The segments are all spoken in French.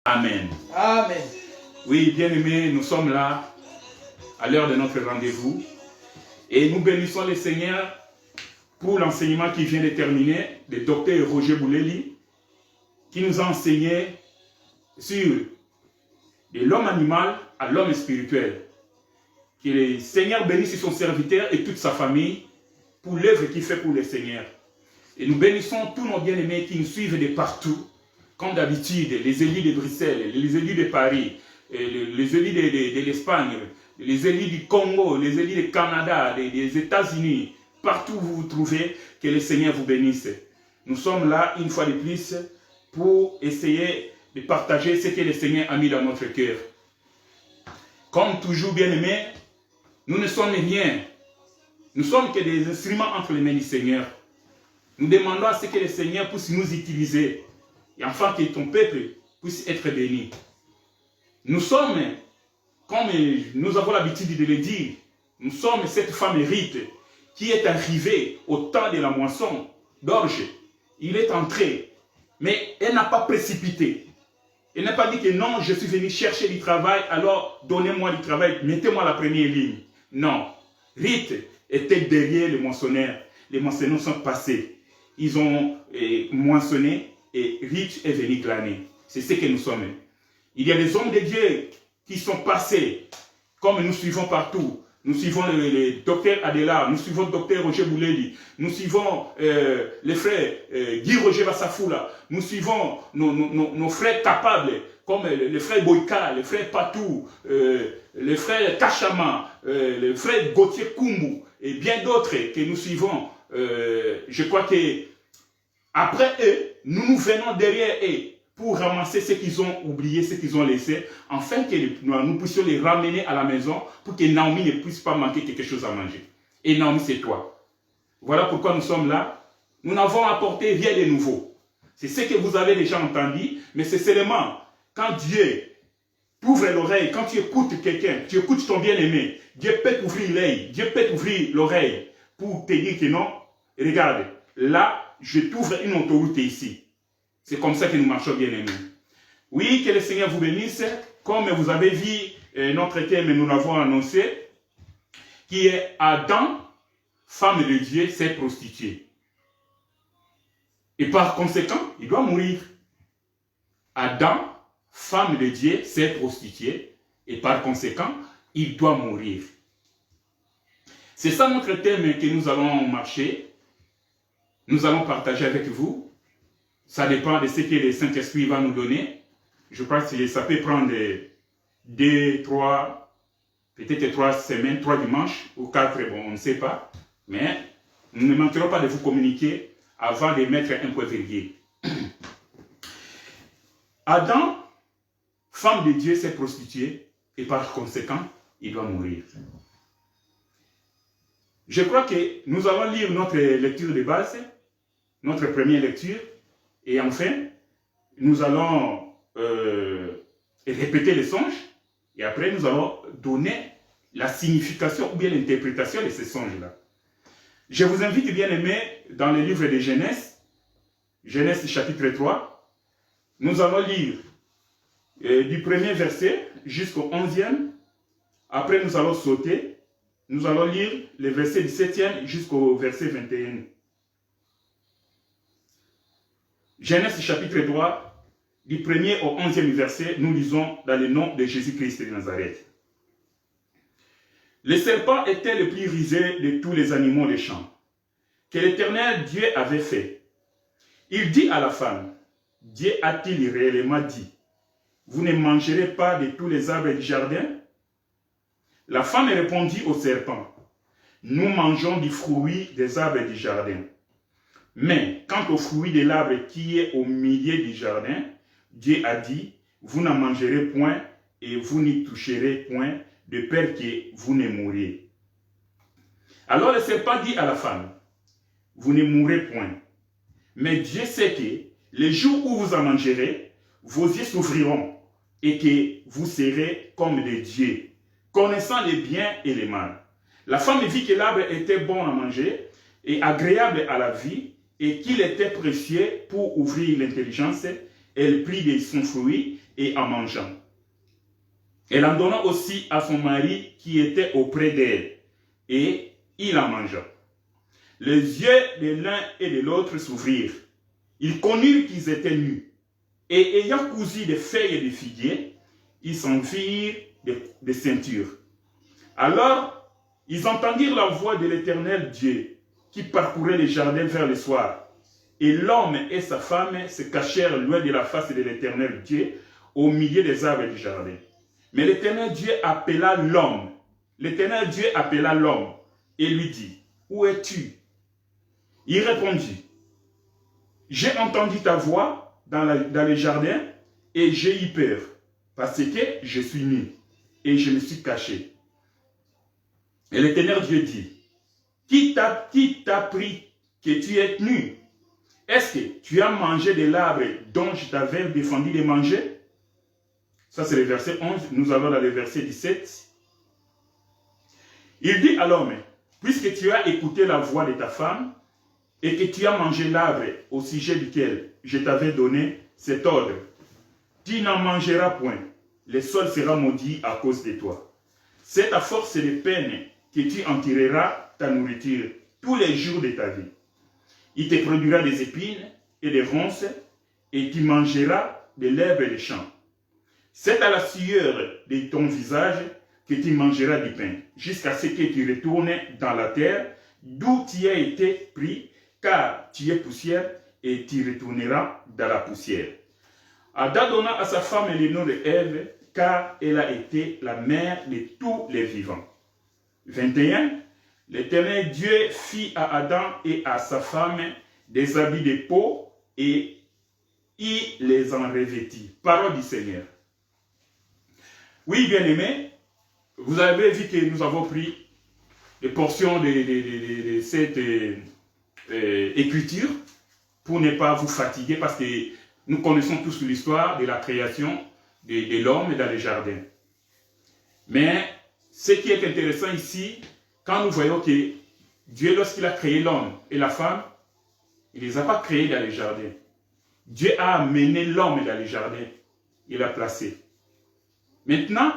Amen. Amen. Oui, bien-aimés, nous sommes là à l'heure de notre rendez-vous et nous bénissons le Seigneur pour l'enseignement qui vient de terminer de Dr Roger Bouleli qui nous a enseigné sur de l'homme animal à l'homme spirituel. Que le Seigneur bénisse son serviteur et toute sa famille pour l'œuvre qu'il fait pour le Seigneur. Et nous bénissons tous nos bien-aimés qui nous suivent de partout, comme d'habitude, les élus de Bruxelles, les élus de Paris, les élus de l'Espagne, les élus du Congo, les élus du Canada, des États-Unis, partout où vous vous trouvez, que le Seigneur vous bénisse. Nous sommes là, une fois de plus, pour essayer de partager ce que le Seigneur a mis dans notre cœur. Comme toujours, bien-aimés, nous ne sommes rien. Nous sommes que des instruments entre les mains du Seigneur. Nous demandons à ce que le Seigneur puisse nous utiliser, et afin que ton peuple puisse être béni. Nous sommes, comme nous avons l'habitude de le dire, nous sommes cette femme Rite qui est arrivée au temps de la moisson d'orge. Il est entré, mais elle n'a pas précipité. Elle n'a pas dit que non, je suis venu chercher du travail, alors donnez-moi du travail, mettez-moi la première ligne. Non, Rite était derrière les moissonneurs. Les moissonneurs sont passés. Ils ont moissonné et Rite est venu glaner. C'est ce que nous sommes. Il y a des hommes de Dieu qui sont passés, comme nous suivons partout. Nous suivons le docteur Adela, nous suivons le docteur Roger Bouleli, nous suivons les frères Guy Roger Bassafoula, nous suivons nos frères capables, comme le frère Boïka, le frère Patou, le frère Kachama, le frère Gauthier Koumou, et bien d'autres que nous suivons. Je crois que après eux, nous venons derrière eux pour ramasser ce qu'ils ont oublié, ce qu'ils ont laissé, afin que nous puissions les ramener à la maison pour que Naomi ne puisse pas manquer quelque chose à manger. Et Naomi, c'est toi. Voilà pourquoi nous sommes là. Nous n'avons apporté rien de nouveau. C'est ce que vous avez déjà entendu, mais c'est seulement quand Dieu t'ouvre l'oreille, quand tu écoutes quelqu'un, tu écoutes ton bien-aimé, Dieu peut t'ouvrir l'œil, Dieu peut t'ouvrir l'oreille pour te dire que non, regarde, là, je t'ouvre une autorité ici. C'est comme ça que nous marchons, bien-aimés. Oui, que le Seigneur vous bénisse. Comme vous avez vu notre thème, nous l'avons annoncé, qui est Adam, femme de Dieu, s'est prostituée. Et par conséquent, il doit mourir. Adam, femme de Dieu, s'est prostituée. Et par conséquent, il doit mourir. C'est ça notre thème que nous allons marcher. Nous allons partager avec vous. Ça dépend de ce que le Saint-Esprit va nous donner. Je crois que ça peut prendre 2, 3, peut-être 3 semaines, 3 dimanches, ou 4, bon, on ne sait pas. Mais nous ne manquerons pas de vous communiquer avant de mettre un point virgule. Adam, femme de Dieu, s'est prostituée et par conséquent, il doit mourir. Je crois que nous allons lire notre lecture de base, notre première lecture. Et enfin, nous allons répéter les songes et après nous allons donner la signification ou bien l'interprétation de ces songes-là. Je vous invite, bien aimés, dans le livre de Genèse, Genèse chapitre 3, nous allons lire du premier verset jusqu'au 11e. Après, nous allons sauter. Nous allons lire le verset 17e jusqu'au verset 21. Genèse chapitre 3, du 1er au 11e verset, nous lisons dans le nom de Jésus-Christ de Nazareth. Le serpent était le plus rusé de tous les animaux des champs que l'Éternel Dieu avait fait. Il dit à la femme, Dieu a-t-il réellement dit, vous ne mangerez pas de tous les arbres du jardin? La femme répondit au serpent, nous mangeons du fruit des arbres du jardin. Mais quant au fruit de l'arbre qui est au milieu du jardin, Dieu a dit, vous n'en mangerez point et vous n'y toucherez point, de peur que vous ne mouriez. Alors le serpent dit à la femme, vous ne mourrez point. Mais Dieu sait que le jour où vous en mangerez, vos yeux s'ouvriront et que vous serez comme des dieux, connaissant les biens et les mal. La femme vit que l'arbre était bon à manger et agréable à la vie, et qu'il était précieux pour ouvrir l'intelligence, elle prit de son fruit et en mangeant. Elle en donna aussi à son mari qui était auprès d'elle, et il en mangea. Les yeux de l'un et de l'autre s'ouvrirent. Ils connurent qu'ils étaient nus, et ayant cousu des feuilles de figuier, ils s'en firent des ceintures. Alors, ils entendirent la voix de l'Éternel Dieu, qui parcourait les jardins vers le soir. Et l'homme et sa femme se cachèrent loin de la face de l'Éternel Dieu, au milieu des arbres du jardin. Mais l'Éternel Dieu appela l'homme. L'Éternel Dieu appela l'homme et lui dit, « Où es-tu » Il répondit, « J'ai entendu ta voix dans le jardin et j'ai eu peur, parce que je suis nu et je me suis caché. » Et l'Éternel Dieu dit, « Qui t'a pris que tu es nu? Est-ce que tu as mangé de l'arbre dont je t'avais défendu de manger ?» Ça c'est le verset 11, nous allons dans le verset 17. Il dit à l'homme, « Puisque tu as écouté la voix de ta femme, et que tu as mangé l'arbre au sujet duquel je t'avais donné cet ordre, tu n'en mangeras point, le sol sera maudit à cause de toi. C'est à force de peine que tu en tireras ta nourriture tous les jours de ta vie. Il te produira des épines et des ronces, et tu mangeras de l'herbe des champs. C'est à la sueur de ton visage que tu mangeras du pain, jusqu'à ce que tu retournes dans la terre, d'où tu as été pris, car tu es poussière, et tu retourneras dans la poussière. » Adam donna à sa femme le nom de Ève, car elle a été la mère de tous les vivants. 21. L'Éternel Dieu fit à Adam et à sa femme des habits de peau, et il les en revêtit. Parole du Seigneur. Oui, bien-aimés, vous avez vu que nous avons pris des portions de cette écriture pour ne pas vous fatiguer, parce que nous connaissons tous l'histoire de la création de l'homme dans le jardin. Mais ce qui est intéressant ici, quand nous voyons que Dieu, lorsqu'il a créé l'homme et la femme, il ne les a pas créés dans le jardin. Dieu a amené l'homme dans le jardin. Il l'a placé. Maintenant,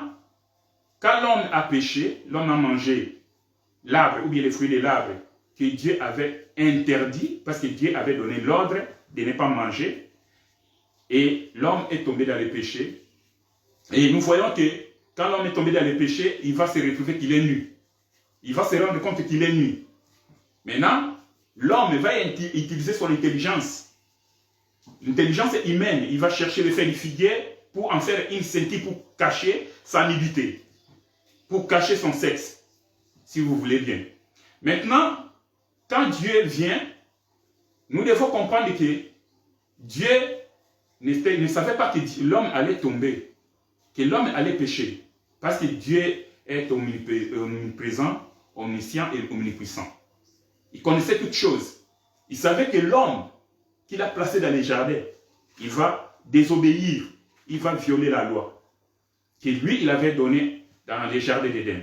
quand l'homme a péché, l'homme a mangé l'arbre ou bien les fruits de l'arbre que Dieu avait interdit, parce que Dieu avait donné l'ordre de ne pas manger, et l'homme est tombé dans le péché. Et nous voyons que quand l'homme est tombé dans le péché, il va se retrouver qu'il est nu. Il va se rendre compte qu'il est nu. Maintenant, l'homme va utiliser son intelligence. L'intelligence humaine. Il va chercher le fer du figuier pour en faire une ceinture pour cacher sa nudité. Pour cacher son sexe, si vous voulez bien. Maintenant, quand Dieu vient, nous devons comprendre que Dieu ne savait pas que l'homme allait tomber, que l'homme allait pécher. Parce que Dieu est omniprésent, omniscient et omnipuissant. Il connaissait toutes choses. Il savait que l'homme qu'il a placé dans les jardins, il va désobéir, il va violer la loi que lui, il avait donnée dans les jardins d'Éden.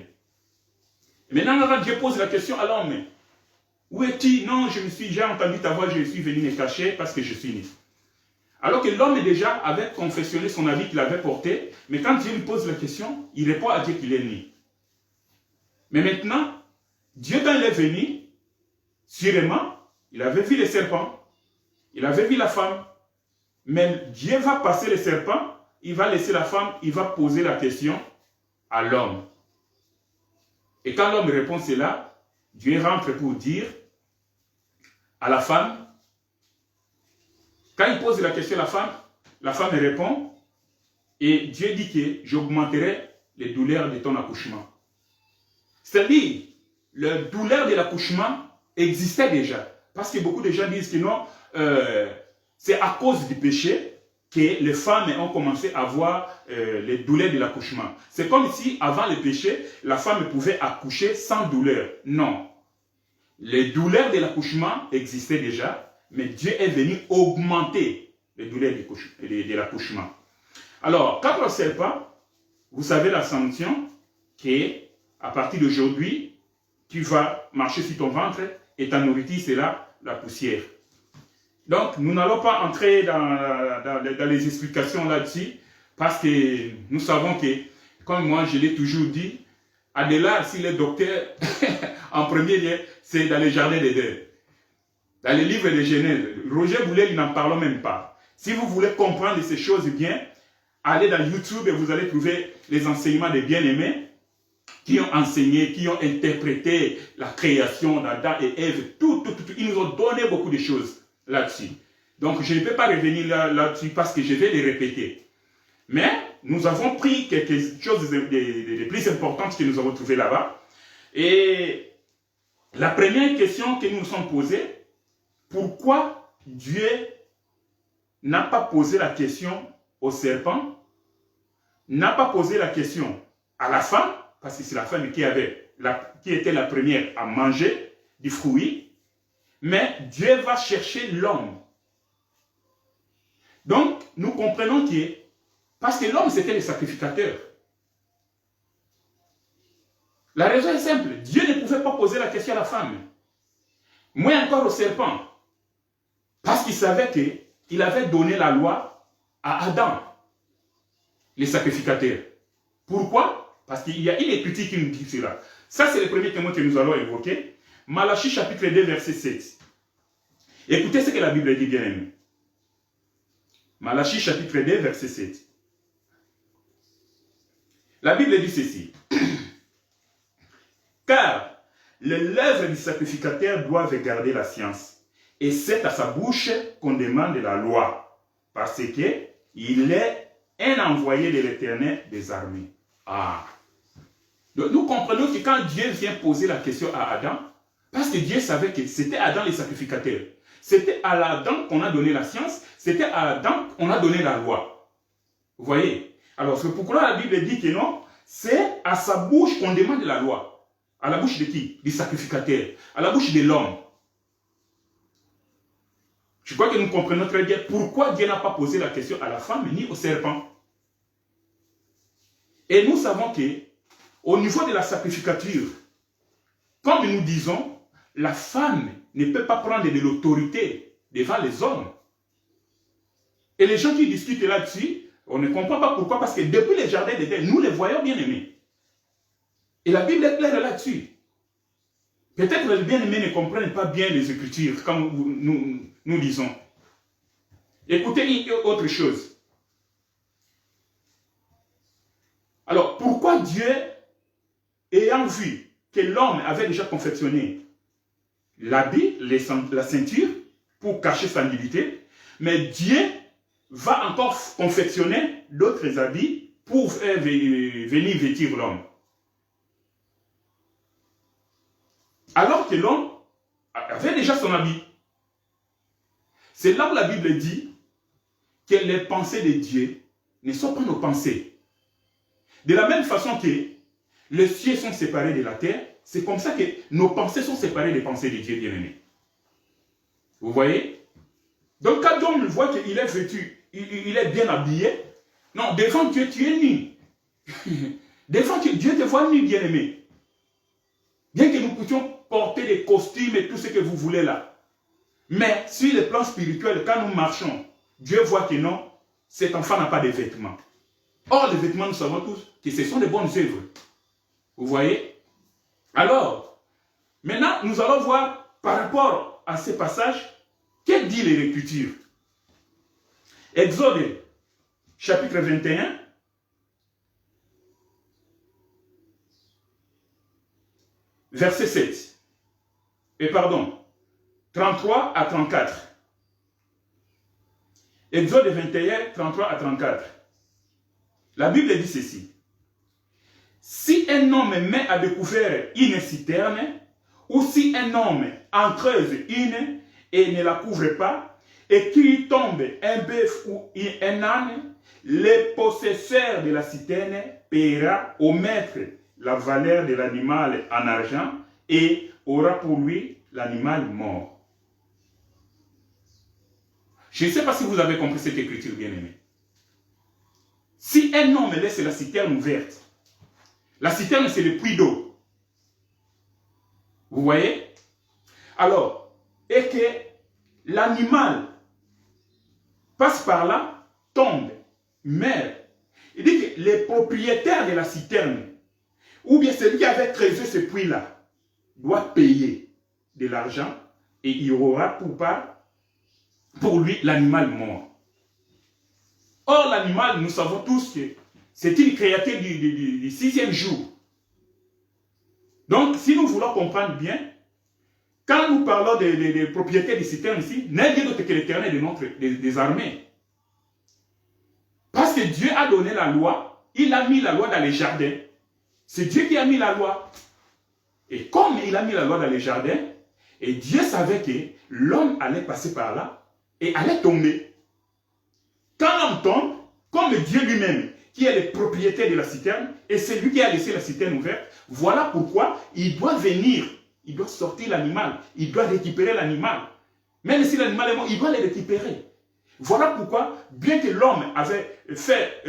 Maintenant, quand Dieu pose la question à l'homme, où es-tu? Non, j'ai entendu ta voix, je suis venu me cacher parce que je suis né. Alors que l'homme déjà avait confessionné son avis qu'il avait porté, mais quand Dieu lui pose la question, il répond à Dieu qu'il est né. Mais maintenant, Dieu, quand il est venu, sûrement, il avait vu les serpents, il avait vu la femme, mais Dieu va passer le serpent, il va laisser la femme, il va poser la question à l'homme. Et quand l'homme répond cela, Dieu rentre pour dire à la femme, quand il pose la question à la femme répond, et Dieu dit que j'augmenterai les douleurs de ton accouchement. C'est-à-dire, la douleur de l'accouchement existait déjà. Parce que beaucoup de gens disent que non, c'est à cause du péché que les femmes ont commencé à avoir les douleurs de l'accouchement. C'est comme si, avant le péché, la femme pouvait accoucher sans douleur. Non. Les douleurs de l'accouchement existaient déjà, mais Dieu est venu augmenter les douleurs de l'accouchement. Alors, quand on ne sait pas, vous savez la sanction qu'à partir d'aujourd'hui, tu vas marcher sur ton ventre et ta nourriture sera la poussière. Donc, nous n'allons pas entrer dans les explications là-dessus Parce que nous savons que, comme moi je l'ai toujours dit, Adélard, s'il est docteur, en premier lieu, c'est dans les jardins d'Éden. Dans les livres de Genèse, Roger Boulel, n'en parlons même pas. Si vous voulez comprendre ces choses bien, allez dans YouTube et vous allez trouver les enseignements des bien-aimés qui ont enseigné, qui ont interprété la création d'Adam et Ève. Tout. Ils nous ont donné beaucoup de choses là-dessus. Donc, je ne peux pas revenir là-dessus parce que je vais les répéter. Mais nous avons pris quelque chose de plus importantes que nous avons trouvées là-bas. Et la première question que nous nous sommes posée, pourquoi Dieu n'a pas posé la question au serpent, n'a pas posé la question à la femme, parce que c'est la femme qui était la première à manger du fruit, mais Dieu va chercher l'homme. Donc, nous comprenons que, parce que l'homme c'était le sacrificateur. La raison est simple, Dieu ne pouvait pas poser la question à la femme, moins encore au serpent, parce qu'il savait qu'il avait donné la loi à Adam, les sacrificateurs. Pourquoi? Parce qu'il y a une écriture qui nous dit cela. Ça, c'est le premier témoin que nous allons évoquer. Malachie chapitre 2, verset 7. Écoutez ce que la Bible dit, bien aimé. Malachie chapitre 2, verset 7. La Bible dit ceci. Car les lèvres du sacrificateur doivent garder la science. Et c'est à sa bouche qu'on demande la loi. Parce qu'il est un envoyé de l'Éternel des armées. Ah. Donc nous comprenons que quand Dieu vient poser la question à Adam, parce que Dieu savait que c'était Adam le sacrificateur. C'était à Adam qu'on a donné la science, c'était à Adam qu'on a donné la loi. Vous voyez? Alors c'est pourquoi la Bible dit que non, c'est à sa bouche qu'on demande la loi. À la bouche de qui? Du sacrificateur. À la bouche de l'homme. Je crois que nous comprenons très bien pourquoi Dieu n'a pas posé la question à la femme ni au serpent. Et nous savons que, au niveau de la sacrificature, comme nous disons, la femme ne peut pas prendre de l'autorité devant les hommes. Et les gens qui discutent là-dessus, on ne comprend pas pourquoi, parce que depuis les jardins d'Éden, nous les voyons bien aimés. Et la Bible est claire là-dessus. Peut-être que les bien-aimés ne comprennent pas bien les Écritures, comme nous lisons. Écoutez autre chose. Alors, pourquoi Dieu, ayant vu que l'homme avait déjà confectionné l'habit, la ceinture, pour cacher sa nudité, mais Dieu va encore confectionner d'autres habits pour venir vêtir l'homme. Alors que l'homme avait déjà son habit. C'est là où la Bible dit que les pensées de Dieu ne sont pas nos pensées. De la même façon que les cieux sont séparés de la terre, c'est comme ça que nos pensées sont séparées des pensées de Dieu bien-aimé. Vous voyez? Donc quand l'homme voit qu'il est vêtu, il est bien habillé, non, devant Dieu, tu es nu. Devant Dieu, Dieu te voit nu, bien-aimé. Bien que nous puissions porter des costumes et tout ce que vous voulez là. Mais sur le plan spirituel, quand nous marchons, Dieu voit que non, cet enfant n'a pas de vêtements. Or, les vêtements, nous savons tous que ce sont des bonnes œuvres. Vous voyez? Alors, maintenant, nous allons voir par rapport à ces passages, que dit l'Écriture? Exode, chapitre 21. Verset 7. Et pardon, 33 à 34. Exode 21, 33 à 34. La Bible dit ceci. Si un homme met à découvert une citerne, ou si un homme en creuse une et ne la couvre pas, et qu'il tombe un bœuf ou un âne, le possesseur de la citerne paiera au maître la valeur de l'animal en argent et aura pour lui l'animal mort. Je ne sais pas si vous avez compris cette écriture, bien-aimée. Si un homme laisse la citerne ouverte, la citerne c'est le puits d'eau. Vous voyez? Alors, et que l'animal passe par là, tombe, meurt, les propriétaires de la citerne, ou bien celui qui avait creusé ce puits-là, doit payer de l'argent et il y aura pour lui l'animal mort. Or, l'animal, nous savons tous que c'est une créature du 6e jour. Donc, si nous voulons comprendre bien, quand nous parlons des propriétaires des citernes ici, n'est rien d'autre que l'Éternel des armées. Parce que Dieu a donné la loi, il a mis la loi dans les jardins. C'est Dieu qui a mis la loi. Et comme il a mis la loi dans les jardins, et Dieu savait que l'homme allait passer par là et allait tomber. Quand l'homme tombe, comme Dieu lui-même, qui est le propriétaire de la citerne, et c'est lui qui a laissé la citerne ouverte, voilà pourquoi il doit venir, il doit sortir l'animal, il doit récupérer l'animal. Même si l'animal est mort, il doit le récupérer. Voilà pourquoi, bien que l'homme avait fait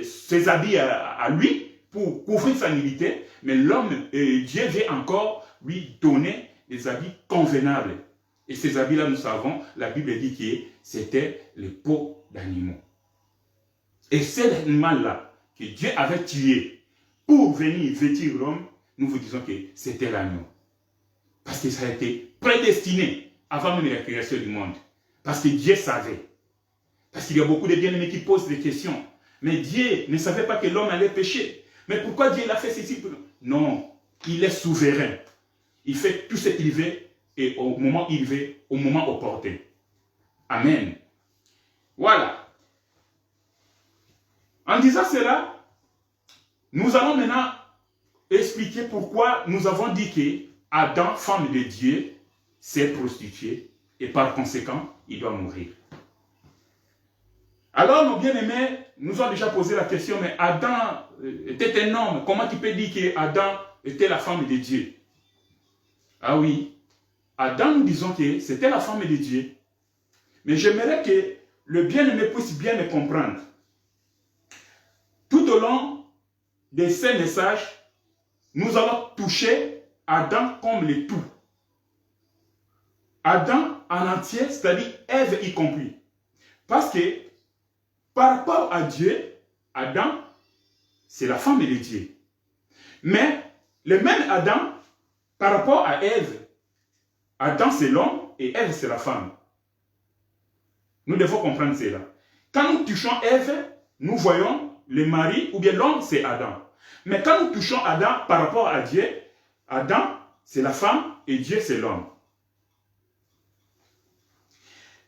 ses habits à lui pour couvrir sa nudité, mais l'homme, Dieu veut encore lui donner des habits convenables. Et ces habits-là, nous savons, la Bible dit que c'était les peaux d'animaux. Et cet animal-là, que Dieu avait tué pour venir vêtir l'homme, nous vous disons que c'était l'agneau. Parce que ça a été prédestiné avant même la création du monde. Parce que Dieu savait. Parce qu'il y a beaucoup de bien-aimés qui posent des questions. Mais Dieu ne savait pas que l'homme allait pécher. Mais pourquoi Dieu l'a fait ceci? Non, il est souverain. Il fait tout ce qu'il veut et au moment où il veut, au moment opportun. Amen. Voilà. En disant cela, nous allons maintenant expliquer pourquoi nous avons dit que Adam, femme de Dieu, s'est prostitué et par conséquent, il doit mourir. Alors, nos bien-aimés nous ont déjà posé la question, mais Adam était un homme. Comment tu peux dire qu'Adam était la femme de Dieu? Ah oui, Adam, nous disons que c'était la femme de Dieu. Mais j'aimerais que le bien-aimé puisse bien me comprendre. Tout au long de ces messages, nous allons toucher Adam comme le tout. Adam en entier, c'est-à-dire Ève y compris. Parce que par rapport à Dieu, Adam, c'est la femme de Dieu. Mais le même Adam, par rapport à Ève, Adam c'est l'homme et Ève c'est la femme. Nous devons comprendre cela. Quand nous touchons Ève, nous voyons le mari ou bien l'homme c'est Adam. Mais quand nous touchons Adam par rapport à Dieu, Adam c'est la femme et Dieu c'est l'homme.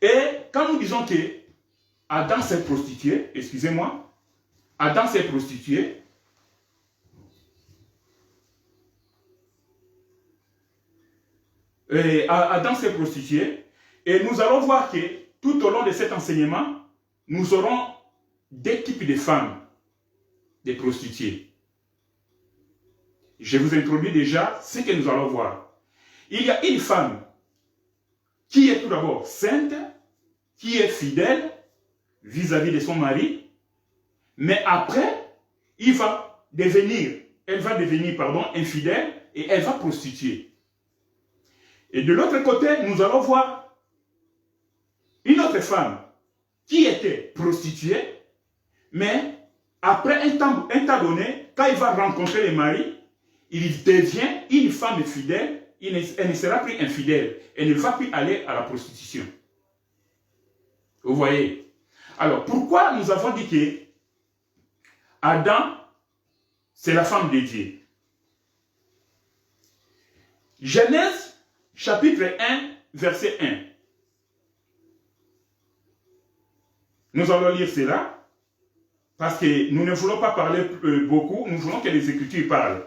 Et quand nous disons que Adam s'est prostitué, excusez-moi, Adam s'est prostitué, Adam s'est prostitué, et nous allons voir que tout au long de cet enseignement, nous aurons deux types de femmes, des prostituées. Je vous introduis déjà ce que nous allons voir. Il y a une femme qui est tout d'abord sainte, qui est fidèle vis-à-vis de son mari, mais après, elle va devenir infidèle et elle va prostituer. Et de l'autre côté, nous allons voir une autre femme qui était prostituée, mais après un temps donné, quand il va rencontrer le mari, il devient une femme fidèle, elle ne sera plus infidèle, elle ne va plus aller à la prostitution. Vous voyez? Alors, pourquoi nous avons dit que Adam, c'est la femme de Dieu? Genèse, chapitre 1, verset 1. Nous allons lire cela, parce que nous ne voulons pas parler beaucoup, nous voulons que les Écritures parlent.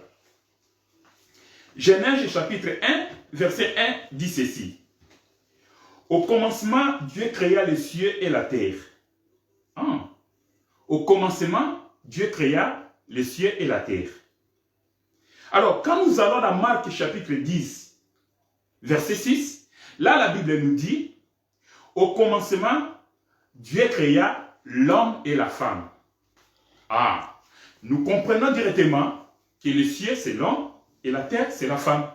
Genèse, chapitre 1, verset 1, dit ceci. Au commencement, Dieu créa les cieux et la terre. Ah. Au commencement, Dieu créa les cieux et la terre. Alors, quand nous allons dans Marc chapitre 10, verset 6, là la Bible nous dit, au commencement, Dieu créa l'homme et la femme. Ah, nous comprenons directement que les cieux c'est l'homme et la terre c'est la femme.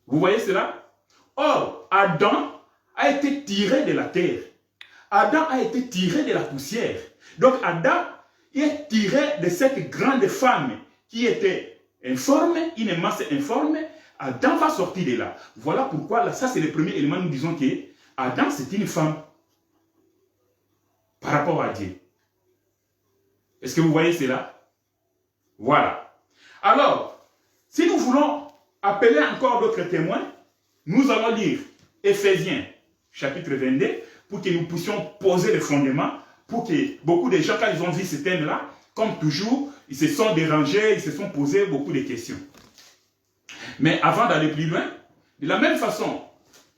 Vous voyez cela? Or, Adam a été tiré de la terre. Adam a été tiré de la poussière. Donc Adam, qui est tiré de cette grande femme qui était informe, une masse informe. Adam va sortir de là. Voilà pourquoi, là, ça c'est le premier élément, nous disons que Adam c'est une femme par rapport à Dieu. Est-ce que vous voyez cela? Voilà. Alors, si nous voulons appeler encore d'autres témoins, nous allons lire Éphésiens chapitre 22 pour que nous puissions poser les fondements, pour que beaucoup de gens, quand ils ont vu ce thème-là, comme toujours, ils se sont dérangés, ils se sont posés beaucoup de questions. Mais avant d'aller plus loin, de la même façon,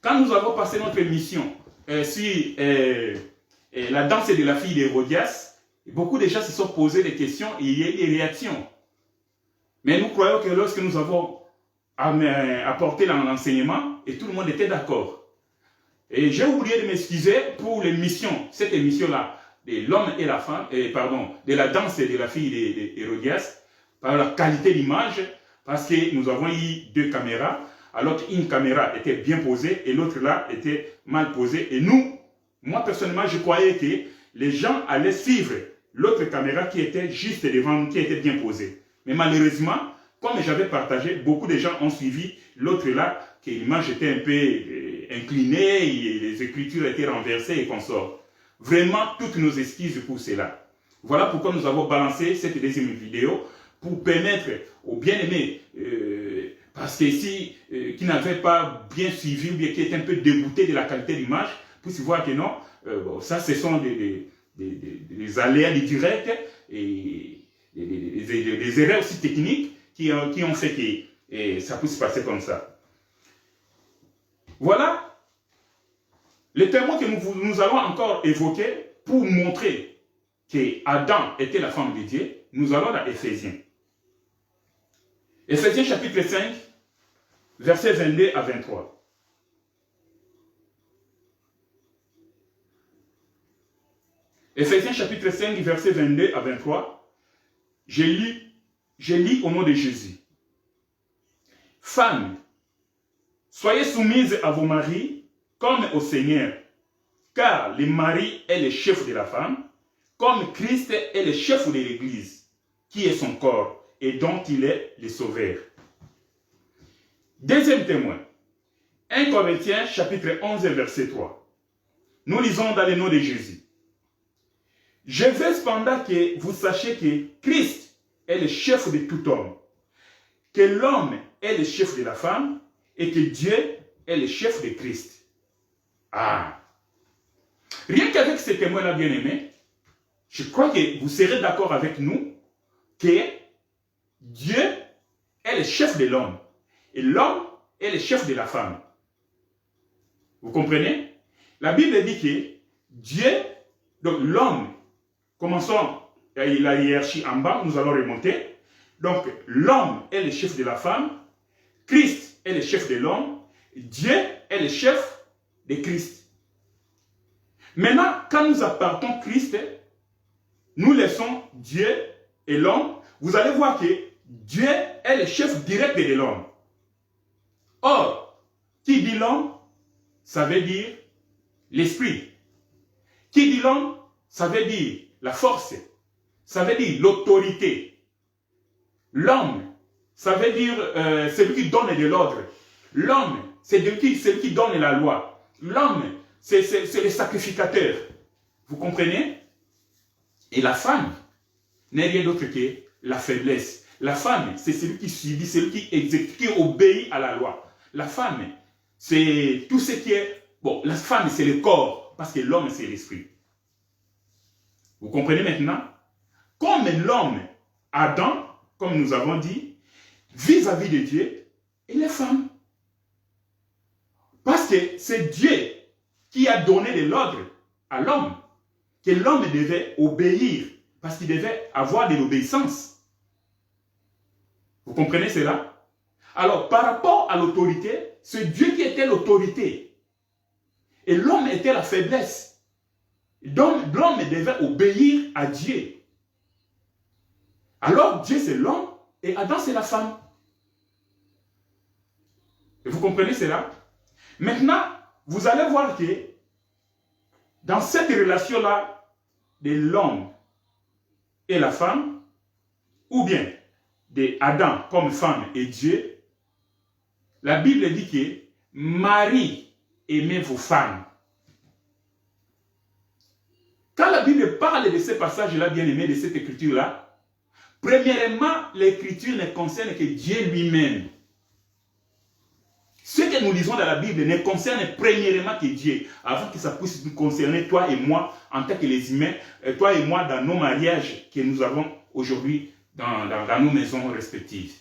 quand nous avons passé notre émission sur la danse de la fille d'Hérodias, beaucoup de gens se sont posés des questions et il y a eu des réactions. Mais nous croyons que lorsque nous avons apporté l'enseignement, et tout le monde était d'accord. Et j'ai oublié de m'excuser pour l'émission, cette émission-là, de l'homme et la femme, de la danse de la fille d'Hérodias, par la qualité d'image, parce que nous avons eu deux caméras, alors qu'une caméra était bien posée et l'autre là était mal posée. Et nous, moi personnellement, je croyais que les gens allaient suivre l'autre caméra qui était juste devant nous, qui était bien posée. Mais malheureusement, comme j'avais partagé, beaucoup de gens ont suivi l'autre là, que l'image était un peu inclinée, et les écritures étaient renversées et qu'on sort. Vraiment, toutes nos excuses pour cela. Voilà pourquoi nous avons balancé cette deuxième vidéo, pour permettre aux bien-aimés, parce que si, qui n'avaient pas bien suivi, ou bien qui étaient un peu dégoûtés de la qualité d'image, pour se voir que non, bon, ça ce sont des aléas du direct, et des erreurs aussi techniques qui ont fait que ça puisse se passer comme ça. Voilà les témoins que nous allons encore évoquer pour montrer que Adam était la femme de Dieu. Nous allons dans Éphésiens. Éphésiens chapitre 5, versets 22 à 23. Éphésiens chapitre 5, versets 22 à 23. Je lis au nom de Jésus. Femmes, soyez soumises à vos maris comme au Seigneur, car le mari est le chef de la femme, comme Christ est le chef de l'Église, qui est son corps, et dont il est le sauveur. Deuxième témoin, 1 Corinthiens chapitre 11 verset 3. Nous lisons dans le nom de Jésus. Je veux cependant que vous sachiez que Christ est le chef de tout homme, que l'homme est le chef de la femme, et que Dieu est le chef de Christ. Ah! Rien qu'avec ces témoins-là, bien-aimés, je crois que vous serez d'accord avec nous que Dieu est le chef de l'homme et l'homme est le chef de la femme. Vous comprenez? La Bible dit que Dieu, donc l'homme, commençons la hiérarchie en bas, nous allons remonter. Donc l'homme est le chef de la femme, Christ est le chef de l'homme, Dieu est le chef de Christ. Maintenant, quand nous appartons Christ, nous laissons Dieu et l'homme, vous allez voir que Dieu est le chef direct de l'homme. Or, qui dit l'homme, ça veut dire l'esprit. Qui dit l'homme, ça veut dire la force. Ça veut dire l'autorité. L'homme, ça veut dire celui qui donne de l'ordre. L'homme, c'est celui qui donne la loi. L'homme, c'est le sacrificateur. Vous comprenez? Et la femme n'est rien d'autre que la faiblesse. La femme, c'est celui qui subit, celui qui exécute, qui obéit à la loi. La femme, c'est tout ce qui est... Bon, la femme, c'est le corps, parce que l'homme, c'est l'esprit. Vous comprenez maintenant? Comme l'homme, Adam, comme nous avons dit, vis-à-vis de Dieu, et les femmes. Parce que c'est Dieu qui a donné de l'ordre à l'homme, que l'homme devait obéir, parce qu'il devait avoir de l'obéissance. Vous comprenez cela? Alors, par rapport à l'autorité, c'est Dieu qui était l'autorité. Et l'homme était la faiblesse. Donc, l'homme devait obéir à Dieu. Alors, Dieu c'est l'homme et Adam c'est la femme. Et vous comprenez cela? Maintenant, vous allez voir que dans cette relation-là de l'homme et la femme, ou bien de Adam comme femme et Dieu, la Bible dit que Marie aimait vos femmes. Quand la Bible parle de ce passage-là, bien aimé, de cette écriture-là, premièrement, l'écriture ne concerne que Dieu lui-même. Ce que nous lisons dans la Bible ne concerne premièrement que Dieu, avant que ça puisse nous concerner, toi et moi, en tant que les humains, toi et moi, dans nos mariages que nous avons aujourd'hui dans nos maisons respectives.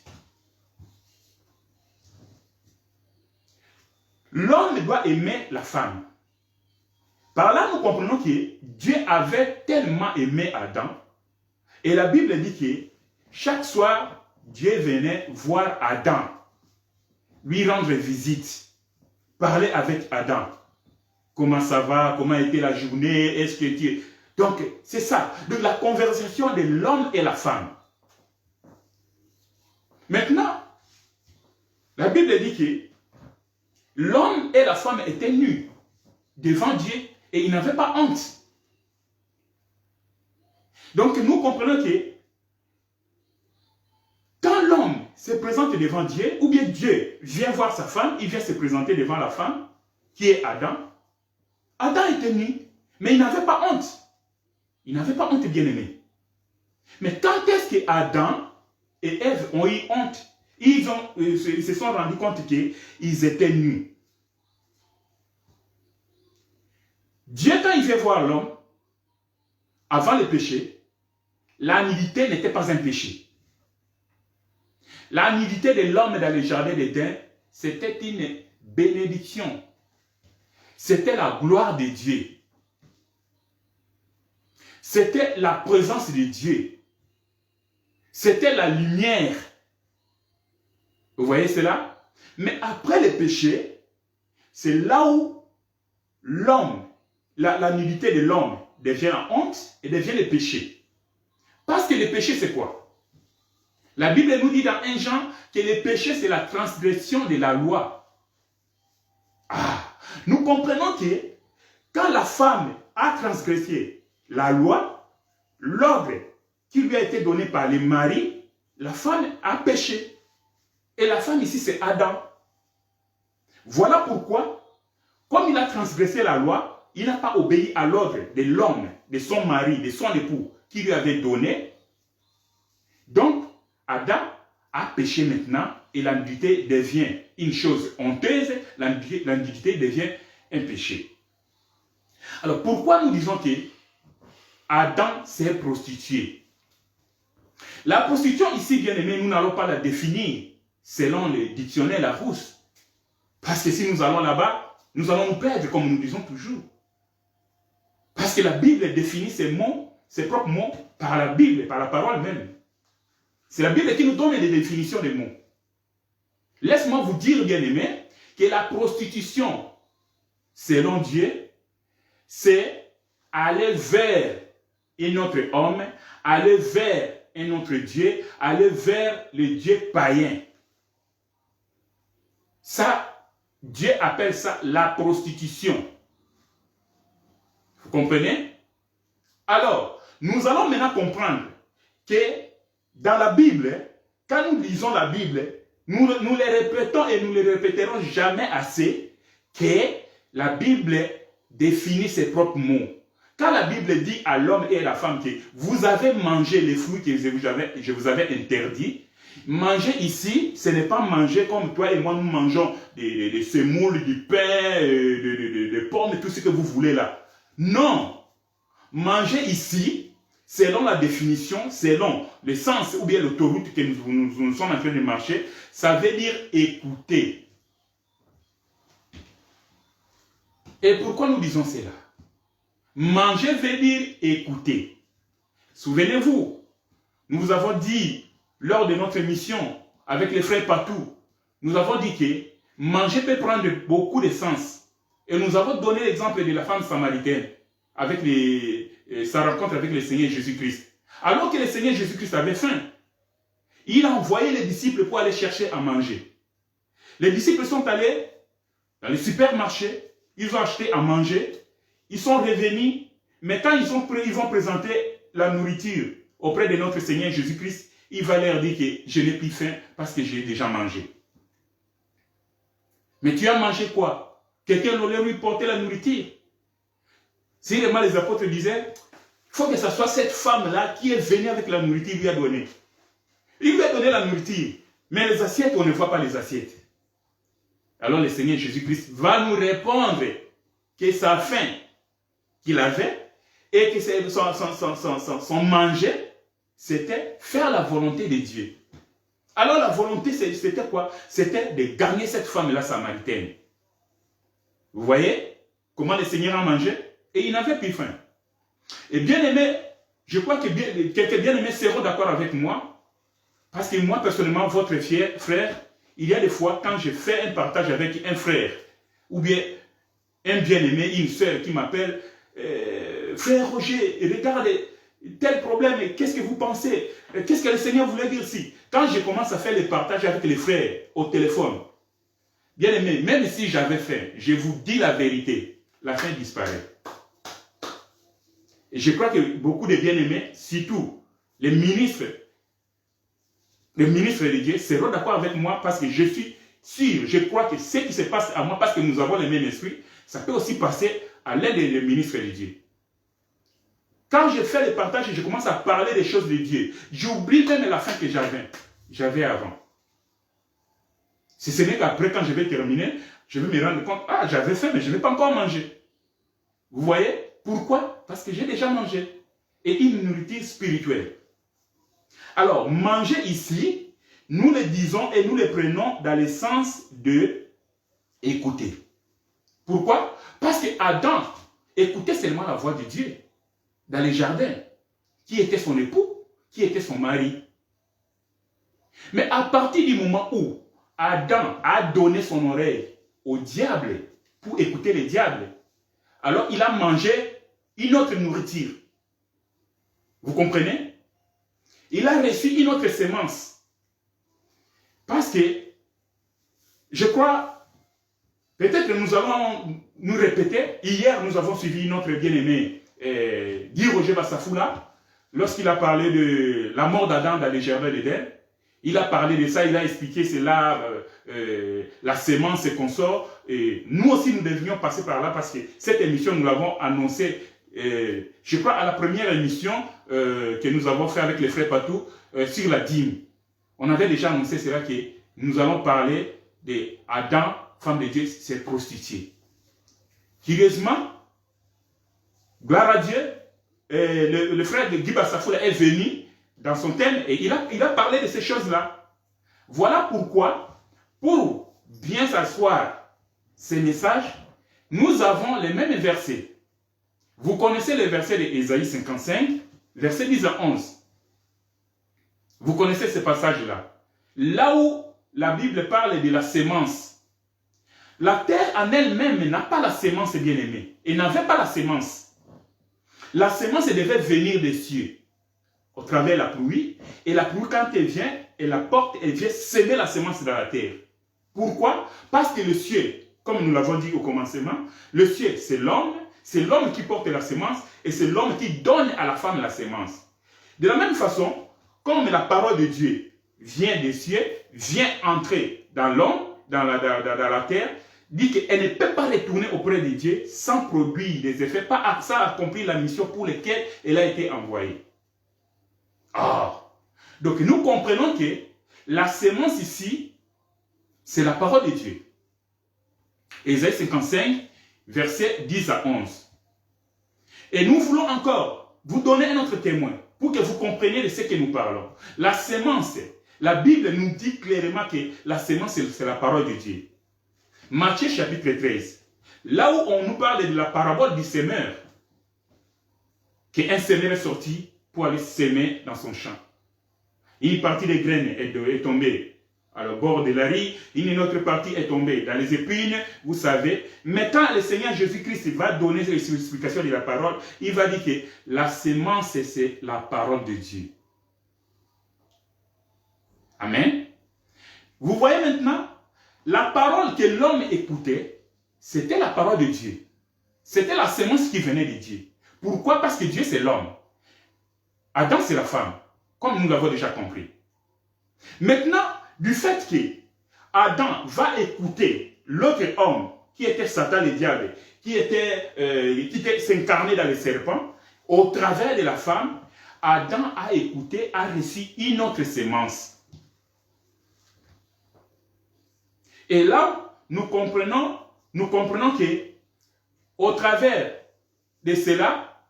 L'homme doit aimer la femme. Par là, nous comprenons que Dieu avait tellement aimé Adam, et la Bible dit que chaque soir, Dieu venait voir Adam, lui rendre visite, parler avec Adam. Comment ça va? Comment était la journée? Est-ce que tu... Donc, c'est ça, de la conversation de l'homme et la femme. Maintenant, la Bible dit que l'homme et la femme étaient nus devant Dieu et ils n'avaient pas honte. Donc, nous comprenons que quand l'homme se présente devant Dieu, ou bien Dieu vient voir sa femme, il vient se présenter devant la femme, qui est Adam. Adam était nu, mais il n'avait pas honte. Il n'avait pas honte, bien aimé. Mais quand est-ce que Adam et Ève ont eu honte? Ils se sont rendus compte qu'ils étaient nus. Dieu, quand il vient voir l'homme, avant le péché, la nudité n'était pas un péché. La nudité de l'homme dans le jardin d'Éden, c'était une bénédiction. C'était la gloire de Dieu. C'était la présence de Dieu. C'était la lumière. Vous voyez cela? Mais après le péché, c'est là où l'homme, la nudité de l'homme devient la honte et devient le péché. Parce que le péché, c'est quoi? La Bible nous dit dans 1 Jean que le péché, c'est la transgression de la loi. Nous comprenons que quand la femme a transgressé la loi, l'ordre qui lui a été donné par le mari, la femme a péché. Et la femme ici, c'est Adam. Voilà pourquoi, comme il a transgressé la loi, il n'a pas obéi à l'ordre de l'homme, de son mari, de son époux, qui lui avait donné. Donc, Adam a péché maintenant et la nudité devient une chose honteuse, la nudité devient un péché. Alors, pourquoi nous disons que Adam s'est prostitué? La prostitution ici, bien aimé, nous n'allons pas la définir selon le dictionnaire Larousse. Parce que si nous allons là-bas, nous allons nous perdre, comme nous disons toujours. Parce que la Bible définit ses mots, ses propres mots, par la Bible, par la parole même. C'est la Bible qui nous donne des définitions des mots. Laisse-moi vous dire, bien aimé, que la prostitution, selon Dieu, c'est aller vers un autre homme, aller vers un autre Dieu, aller vers le Dieu païen. Ça, Dieu appelle ça la prostitution. Vous comprenez? Alors, nous allons maintenant comprendre que dans la Bible, quand nous lisons la Bible, nous les répétons et nous les répéterons jamais assez que la Bible définit ses propres mots. Quand la Bible dit à l'homme et à la femme que vous avez mangé les fruits que je vous avais interdits, manger ici, ce n'est pas manger comme toi et moi nous mangeons des semoules, du pain, des pommes, tout ce que vous voulez là. Non, manger ici, selon la définition, selon le sens ou bien l'autoroute que nous sommes en train de marcher, ça veut dire écouter. Et pourquoi nous disons cela? Manger veut dire écouter. Souvenez-vous, nous vous avons dit lors de notre émission avec les frères Patou, nous avons dit que manger peut prendre beaucoup de sens. Et nous avons donné l'exemple de la femme samaritaine avec sa rencontre avec le Seigneur Jésus-Christ. Alors que le Seigneur Jésus-Christ avait faim, il a envoyé les disciples pour aller chercher à manger. Les disciples sont allés dans le supermarché, ils ont acheté à manger, ils sont revenus, mais quand ils vont présenter la nourriture auprès de notre Seigneur Jésus-Christ, il va leur dire que je n'ai plus faim parce que j'ai déjà mangé. Mais tu as mangé quoi? Quelqu'un aurait lui porter la nourriture. Sérieusement, les apôtres disaient, il faut que ce soit cette femme-là qui est venue avec la nourriture, il lui a donné. Il lui a donné la nourriture. Mais les assiettes, on ne voit pas les assiettes. Alors le Seigneur Jésus-Christ va nous répondre que sa faim qu'il avait et que son manger, c'était faire la volonté de Dieu. Alors la volonté, c'était quoi? C'était de gagner cette femme-là samaritaine. Vous voyez comment le Seigneur a mangé? Et il n'avait plus faim. Et bien aimé, je crois que quelques bien-aimés seront d'accord avec moi, parce que moi, personnellement, votre frère, il y a des fois, quand je fais un partage avec un frère, ou bien un bien-aimé, une soeur qui m'appelle, frère Roger, regarde tel problème, qu'est-ce que vous pensez? Qu'est-ce que le Seigneur voulait dire ici? Quand je commence à faire les partages avec les frères au téléphone, bien aimé, même si j'avais faim, je vous dis la vérité, la faim disparaît. Et je crois que beaucoup de bien-aimés, surtout les ministres de Dieu, seront d'accord avec moi parce que je suis sûr, je crois que ce qui se passe à moi, parce que nous avons le même esprit, ça peut aussi passer à l'un des ministres de Dieu. Quand je fais le partage et je commence à parler des choses de Dieu, j'oublie même la faim que j'avais avant. Si ce n'est qu'après, quand je vais terminer, je vais me rendre compte, ah, j'avais faim, mais je n'ai pas encore mangé. Vous voyez? Pourquoi? Parce que j'ai déjà mangé. Et une nourriture spirituelle. Alors, manger ici, nous le disons et nous le prenons dans le sens de écouter. Pourquoi? Parce que Adam écoutait seulement la voix de Dieu dans les jardins. Qui était son époux? Qui était son mari? Mais à partir du moment où Adam a donné son oreille au diable pour écouter le diable, alors il a mangé une autre nourriture. Vous comprenez? Il a reçu une autre sémence. Parce que, je crois, peut-être que nous allons nous répéter. Hier, nous avons suivi notre bien-aimé Guy Roger Bassafoula, lorsqu'il a parlé de la mort d'Adam dans les jardins d'Éden. Il a parlé de ça, il a expliqué cela, la sémence et consorts. Et nous aussi, nous devions passer par là parce que cette émission, nous l'avons annoncée, je crois, à la première émission que nous avons fait avec les frères Patou sur la dîme. On avait déjà annoncé cela que nous allons parler d'Adam, femme de Dieu, s'est prostituée. Curieusement, gloire à Dieu, le frère de Guy Bassafoula est venu dans son thème et il a parlé de ces choses-là. Voilà pourquoi, pour bien s'asseoir ces messages, nous avons les mêmes versets. Vous connaissez les versets d'Ésaïe 55, versets 10 à 11. Vous connaissez ce passage-là. Là où la Bible parle de la sémence. La terre en elle-même n'a pas la sémence, bien-aimée. Elle n'avait pas la sémence. La sémence devait venir des cieux, au travers de la pluie. Et la pluie, quand elle vient, elle apporte, elle vient semer la sémence dans la terre. Pourquoi? Parce que le ciel, comme nous l'avons dit au commencement, le ciel, c'est l'homme qui porte la sémence, et c'est l'homme qui donne à la femme la sémence. De la même façon, comme la parole de Dieu vient des cieux, vient entrer dans l'homme, dans la terre, dit qu'elle ne peut pas retourner auprès de Dieu sans produire des effets, pas sans accomplir la mission pour laquelle elle a été envoyée. Donc nous comprenons que la sémence ici, c'est la parole de Dieu. Ésaïe 55, versets 10 à 11. Et nous voulons encore vous donner un autre témoin pour que vous compreniez de ce que nous parlons. La sémence, la Bible nous dit clairement que la sémence, c'est la parole de Dieu. Matthieu chapitre 13, là où on nous parle de la parabole du semeur, qu'un semeur est sorti pour aller s'aimer dans son champ. Une partie des graines est tombée à le bord de la riz, une autre partie est tombée dans les épines, vous savez. Mais quand le Seigneur Jésus-Christ va donner l'explication de la parole, il va dire que la sémence, c'est la parole de Dieu. Amen. Vous voyez maintenant, la parole que l'homme écoutait, c'était la parole de Dieu. C'était la sémence qui venait de Dieu. Pourquoi? Parce que Dieu, c'est l'homme. Adam, c'est la femme, comme nous l'avons déjà compris. Maintenant, du fait que Adam va écouter l'autre homme qui était Satan le diable, qui s'incarnait dans le serpent, au travers de la femme, Adam a écouté, a reçu une autre sémence. Et là, nous comprenons que, au travers de cela,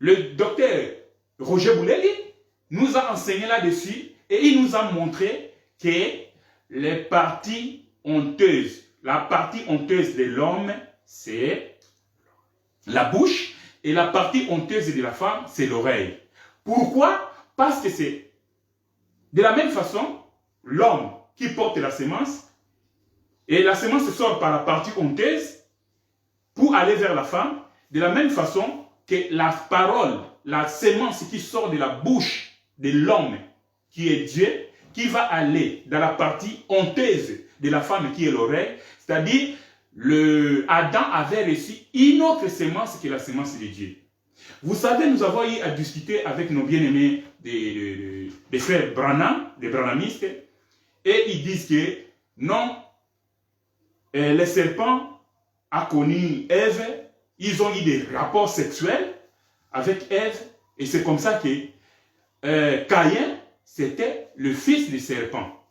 le docteur Roger Bouleli nous a enseigné là-dessus et il nous a montré que les parties honteuses, la partie honteuse de l'homme, c'est la bouche et la partie honteuse de la femme, c'est l'oreille. Pourquoi? Parce que c'est de la même façon, l'homme qui porte la sémence, et la sémence sort par la partie honteuse pour aller vers la femme, de la même façon que la parole, la sémence qui sort de la bouche de l'homme qui est Dieu, qui va aller dans la partie honteuse de la femme qui est l'oreille, c'est-à-dire Adam avait reçu une autre sémence que la sémence de Dieu. Vous savez, nous avons eu à discuter avec nos bien-aimés des frères Branham, des Branhamistes, et ils disent que non, les serpents ont connu Ève, ils ont eu des rapports sexuels avec Ève, et c'est comme ça que Caïn, c'était le fils du serpent.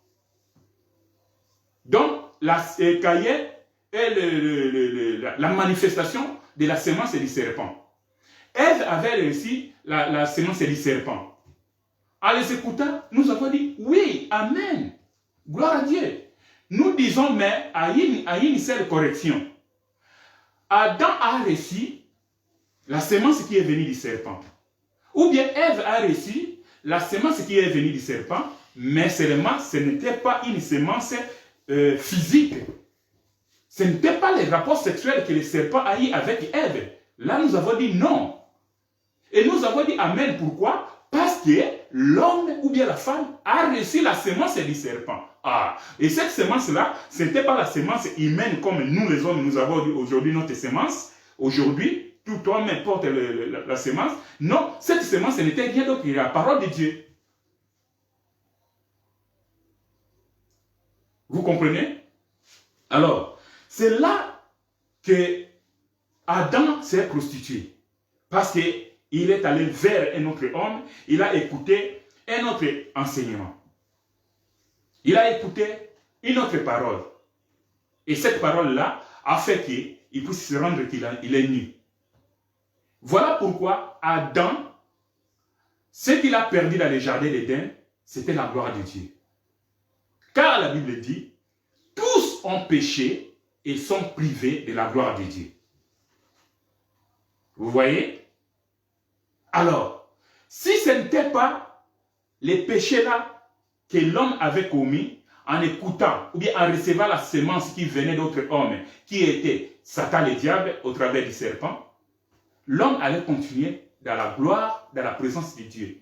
Donc, Caïn est la manifestation de la sémence du serpent. Ève avait reçu la sémence du serpent. En les écoutant, nous avons dit, oui, amen, gloire à Dieu. Nous disons, mais à une seule correction. Adam a reçu la sémence qui est venue du serpent. Ou bien Ève a reçu la sémence qui est venue du serpent, mais seulement ce n'était pas une sémence physique. Ce n'était pas les rapports sexuels que le serpent a eu avec Ève. Là, nous avons dit non. Et nous avons dit amen. Pourquoi? Parce que l'homme ou bien la femme a reçu la sémence du serpent. Ah, et cette sémence-là, ce n'était pas la sémence humaine comme nous les hommes, nous avons aujourd'hui notre sémence. Aujourd'hui, tout homme porte la sémence. Non, cette sémence n'était rien d'autre que la parole de Dieu. Vous comprenez? Alors, c'est là que Adam s'est prostitué. Parce qu'il est allé vers un autre homme, il a écouté un autre enseignement. Il a écouté une autre parole. Et cette parole-là a fait qu'il puisse se rendre qu'il est nu. Voilà pourquoi Adam, ce qu'il a perdu dans le jardin d'Éden, c'était la gloire de Dieu. Car la Bible dit, tous ont péché et sont privés de la gloire de Dieu. Vous voyez? Alors, si ce n'était pas les péchés-là que l'homme avait commis en écoutant ou bien en recevant la sémence qui venait d'autres hommes, qui était Satan le diable au travers du serpent, l'homme allait continuer dans la gloire, dans la présence de Dieu.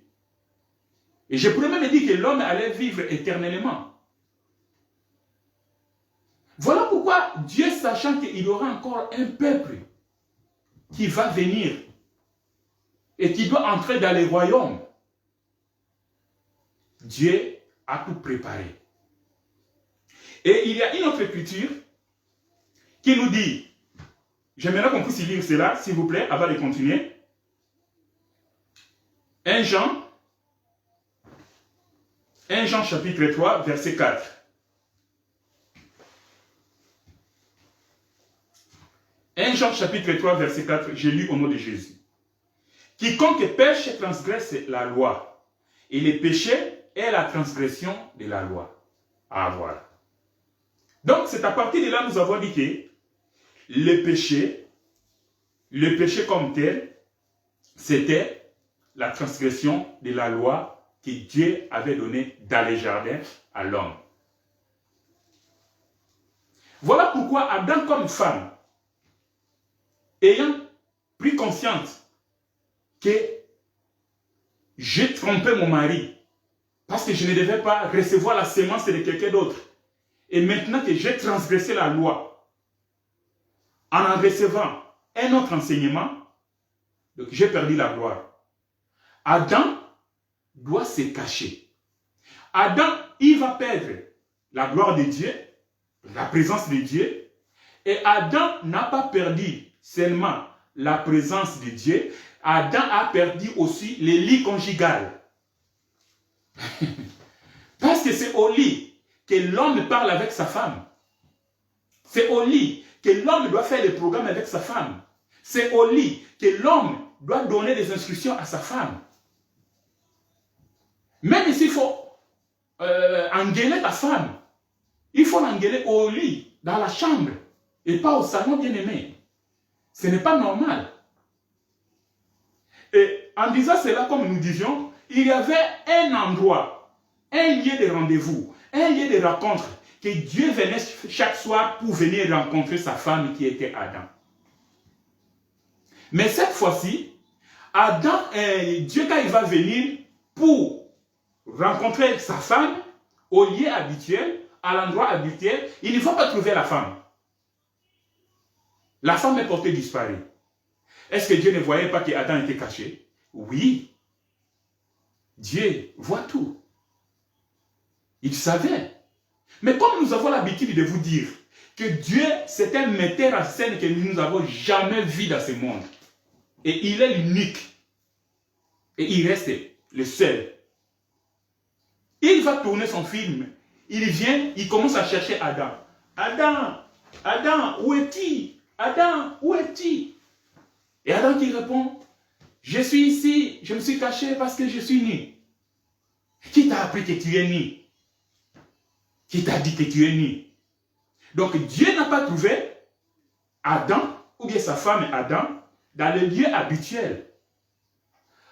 Et je pourrais même dire que l'homme allait vivre éternellement. Voilà pourquoi Dieu, sachant qu'il y aura encore un peuple qui va venir et qui doit entrer dans les royaumes, Dieu a tout préparé. Et il y a une autre écriture qui nous dit, j'aimerais qu'on puisse lire cela, s'il vous plaît, avant de continuer. 1 Jean chapitre 3, verset 4. 1 Jean chapitre 3, verset 4, je lis au nom de Jésus. Quiconque pêche transgresse la loi, et le péché est la transgression de la loi. Ah, voilà. Donc, c'est à partir de là que nous avons dit que le péché comme tel, c'était la transgression de la loi que Dieu avait donnée dans les jardins à l'homme. Voilà pourquoi Adam comme femme, ayant pris conscience que j'ai trompé mon mari parce que je ne devais pas recevoir la sémence de quelqu'un d'autre, et maintenant que j'ai transgressé la loi en recevant un autre enseignement, donc j'ai perdu la gloire. Adam doit se cacher. Adam, il va perdre la gloire de Dieu, la présence de Dieu. Et Adam n'a pas perdu seulement la présence de Dieu. Adam a perdu aussi le lit conjugal. Parce que c'est au lit que l'homme parle avec sa femme. C'est au lit que l'homme doit faire le programme avec sa femme. C'est au lit que l'homme doit donner des instructions à sa femme. Même s'il faut engueuler ta femme, il faut l'engueuler au lit, dans la chambre, et pas au salon, bien aimé. Ce n'est pas normal. Et en disant cela, comme nous disions, il y avait un endroit, un lieu de rendez-vous, un lieu de rencontre, que Dieu venait chaque soir pour venir rencontrer sa femme qui était Adam. Mais cette fois-ci, Adam, Dieu, quand il va venir pour rencontrer sa femme, au lieu habituel, à l'endroit habituel, il ne va pas trouver la femme. La femme est portée disparue. Est-ce que Dieu ne voyait pas qu'Adam était caché? Oui. Dieu voit tout. Il savait. Mais comme nous avons l'habitude de vous dire que Dieu, c'est un metteur en scène que nous n'avons jamais vu dans ce monde. Et il est l'unique. Et il reste le seul. Il va tourner son film. Il vient, il commence à chercher Adam. Adam, Adam, où es-tu? Adam, où es-tu? Et Adam qui répond, je suis ici, je me suis caché parce que je suis nu. Qui t'a appris que tu es nu? Qui t'a dit que tu es nu? Donc Dieu n'a pas trouvé Adam, ou bien sa femme Adam, dans le lieu habituel.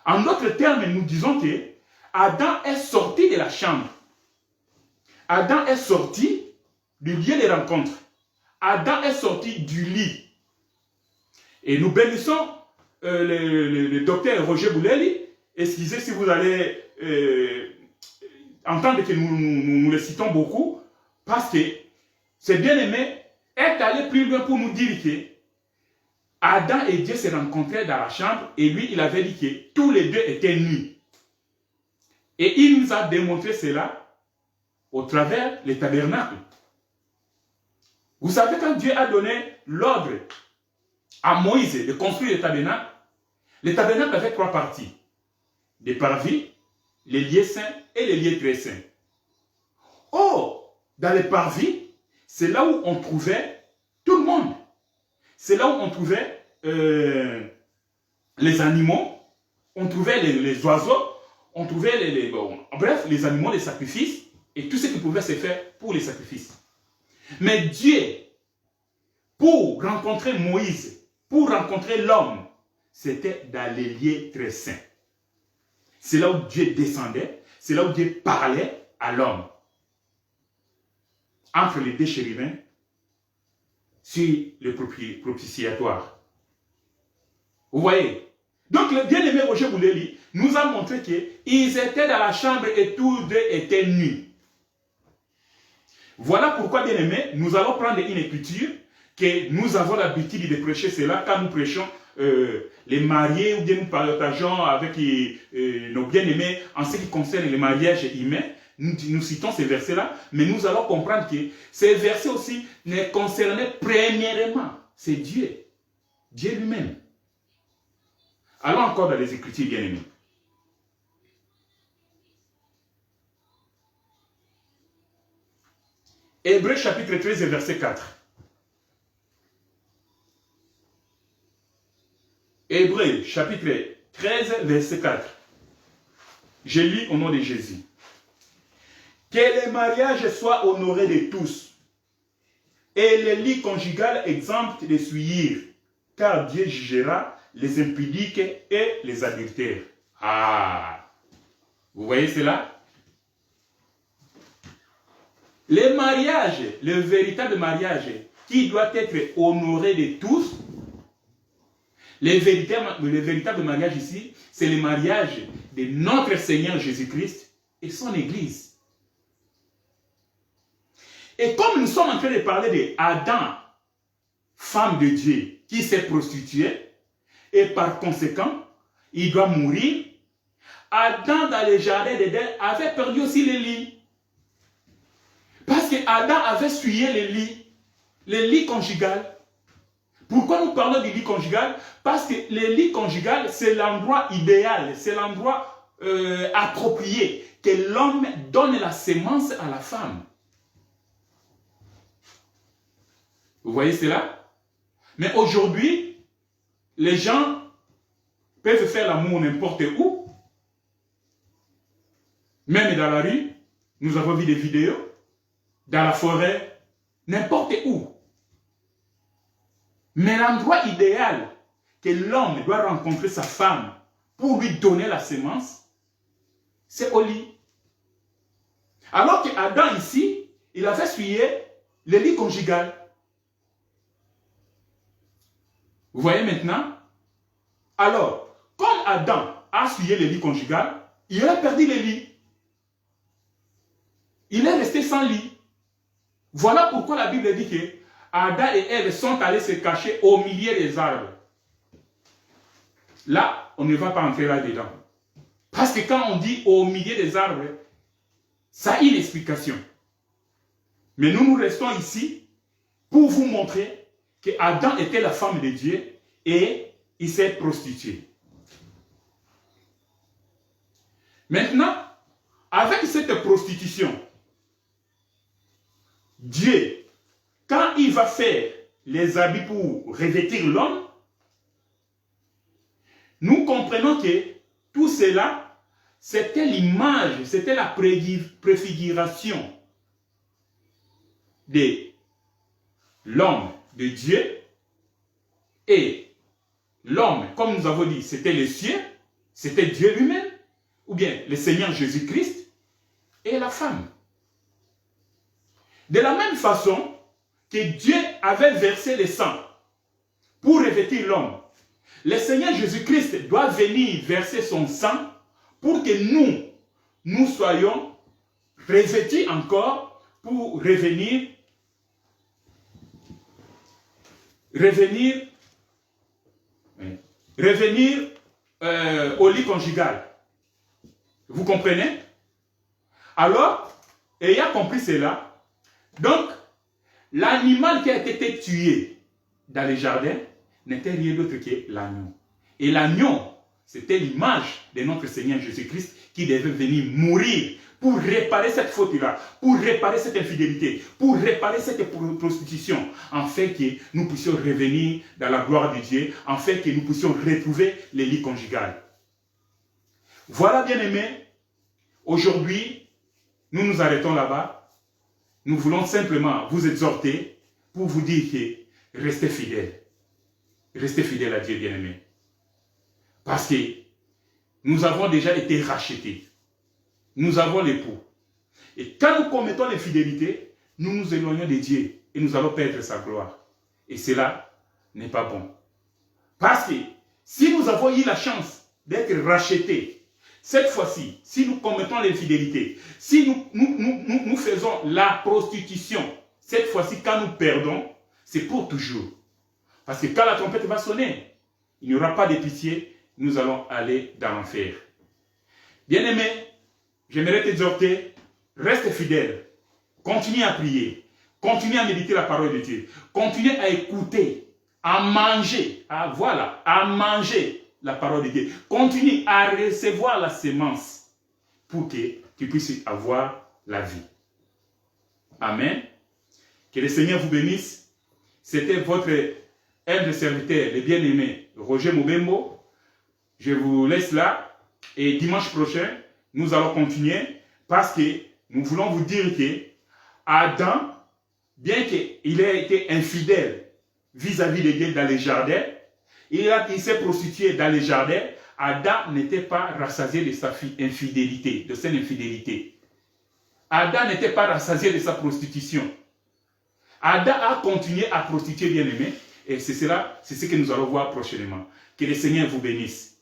En d'autres termes, nous disons que Adam est sorti de la chambre. Adam est sorti du lieu de rencontre. Adam est sorti du lit. Et nous bénissons le docteur Roger Bouleli. Excusez si vous allez entendre que nous le citons beaucoup, parce que c'est bien aimé est allé plus loin pour nous dire que Adam et Dieu se rencontraient dans la chambre et lui, il avait dit que tous les deux étaient nus. Et il nous a démontré cela au travers les tabernacles. Vous savez, quand Dieu a donné l'ordre à Moïse de construire les tabernacles avaient trois parties. Les parvis, les lieux saints et les lieux très saints. Or, dans les parvis, c'est là où on trouvait tout le monde. C'est là où on trouvait les animaux, on trouvait les oiseaux, on trouvait bref, les animaux, les sacrifices, et tout ce qui pouvait se faire pour les sacrifices. Mais Dieu, pour rencontrer Moïse, pour rencontrer l'homme, c'était dans les lieux très saints. C'est là où Dieu descendait, c'est là où Dieu parlait à l'homme. Entre les deux chérubins, sur le propitiatoire. Vous voyez? Donc le bien-aimé Roger Bouleli nous a montré qu'ils étaient dans la chambre et tous deux étaient nus. Voilà pourquoi, bien-aimé, nous allons prendre une écriture que nous avons l'habitude de prêcher cela quand nous prêchons les mariés ou bien nous partageons avec nos bien-aimés en ce qui concerne le mariage humain. Nous citons ces versets-là, mais nous allons comprendre que ces versets aussi ne concernaient premièrement, c'est Dieu, Dieu lui-même. Allons encore dans les Écritures, bien-aimés. Hébreux chapitre 13, verset 4. Hébreux chapitre 13, verset 4. Je lis au nom de Jésus. Que le mariage soit honoré de tous, et le lit conjugal exempt de souillure, car Dieu jugera les impudiques et les adultères. Ah! Vous voyez cela? Le mariage, le véritable mariage, qui doit être honoré de tous, le véritable mariage ici, c'est le mariage de notre Seigneur Jésus-Christ et son Église. Et comme nous sommes en train de parler d'Adam, femme de Dieu, qui s'est prostituée, et par conséquent, il doit mourir, Adam, dans le jardin d'Éden, avait perdu aussi les lits. Parce que Adam avait souillé les lits conjugal. Pourquoi nous parlons du lit conjugal? Parce que le lit conjugal, c'est l'endroit idéal, c'est l'endroit approprié que l'homme donne la sémence à la femme. Vous voyez cela? Mais aujourd'hui, les gens peuvent faire l'amour n'importe où, même dans la rue. Nous avons vu des vidéos, dans la forêt, n'importe où. Mais l'endroit idéal que l'homme doit rencontrer sa femme pour lui donner la sémence, c'est au lit. Alors qu'Adam ici, il avait essuyé le lit conjugal. Vous voyez maintenant? Alors, comme Adam a essuyé le lit conjugal, il a perdu le lit. Il est resté sans lit. Voilà pourquoi la Bible dit que Adam et Ève sont allés se cacher au milieu des arbres. Là, on ne va pas entrer là-dedans. Parce que quand on dit au milieu des arbres, ça a une explication. Mais nous restons ici pour vous montrer que Adam était la femme de Dieu et il s'est prostitué. Maintenant, avec cette prostitution, Dieu, quand il va faire les habits pour revêtir l'homme, nous comprenons que tout cela, c'était l'image, c'était la préfiguration de l'homme de Dieu. Et l'homme, comme nous avons dit, c'était les cieux, c'était Dieu lui-même, ou bien le Seigneur Jésus-Christ et la femme. De la même façon que Dieu avait versé le sang pour revêtir l'homme, le Seigneur Jésus-Christ doit venir verser son sang pour que nous soyons revêtis encore pour revenir au lit conjugal. Vous comprenez? Alors, ayant compris cela, donc, l'animal qui a été tué dans les jardins n'était rien d'autre que l'agneau. Et l'agneau, c'était l'image de notre Seigneur Jésus-Christ qui devait venir mourir pour réparer cette faute-là, pour réparer cette infidélité, pour réparer cette prostitution, afin que nous puissions revenir dans la gloire de Dieu, afin que nous puissions retrouver les lits conjugal. Voilà, bien-aimés, aujourd'hui, nous nous arrêtons là-bas. Nous voulons simplement vous exhorter pour vous dire que restez fidèles. Restez fidèles à Dieu, bien-aimés. Parce que nous avons déjà été rachetés. Nous avons l'époux. Et quand nous commettons l'infidélité, nous nous éloignons de Dieu et nous allons perdre sa gloire. Et cela n'est pas bon. Parce que si nous avons eu la chance d'être rachetés, cette fois-ci, si nous commettons l'infidélité, si nous faisons la prostitution, cette fois-ci, quand nous perdons, c'est pour toujours. Parce que quand la trompette va sonner, il n'y aura pas de pitié, nous allons aller dans l'enfer. Bien-aimé, j'aimerais t'exhorter, reste fidèle, continue à prier, continue à méditer la parole de Dieu, continue à écouter, à manger, à manger la parole de Dieu. Continue à recevoir la sémence pour que tu puisses avoir la vie. Amen. Que le Seigneur vous bénisse. C'était votre humble serviteur, le bien-aimé Roger Mobembo. Je vous laisse là et dimanche prochain, nous allons continuer parce que nous voulons vous dire que Adam, bien qu'il ait été infidèle vis-à-vis de Dieu dans les jardins, il s'est prostitué dans les jardins. Adam n'était pas rassasié de sa infidélité, de son infidélité. Adam n'était pas rassasié de sa prostitution. Adam a continué à prostituer, bien-aimé, et c'est ce que nous allons voir prochainement. Que le Seigneur vous bénisse.